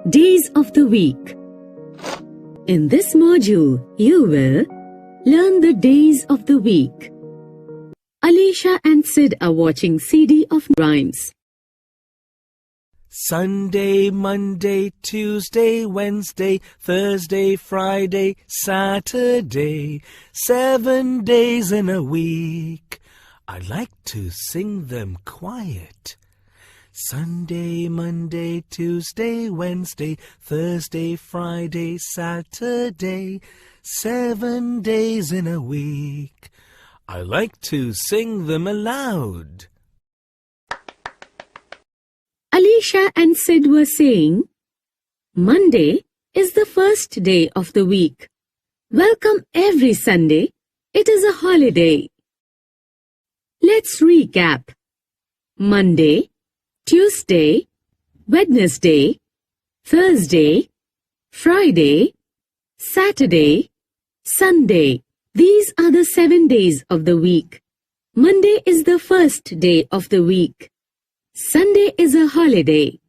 Days of the week. In this module, you will learn the days of the week. Alicia and Sid are watching CD of rhymes. Sunday, Monday, Tuesday, Wednesday, Thursday, Friday, Saturday. 7 days in a week. I like to sing them quiet. Sunday, Monday, Tuesday, Wednesday, Thursday, Friday, Saturday. 7 days in a week. I like to sing them aloud. Alicia and Sid were saying, Monday is the first day of the week. Welcome every Sunday. It is a holiday. Let's recap. Monday, Tuesday, Wednesday, Thursday, Friday, Saturday, Sunday. These are the 7 days of the week. Monday is the first day of the week. Sunday is a holiday.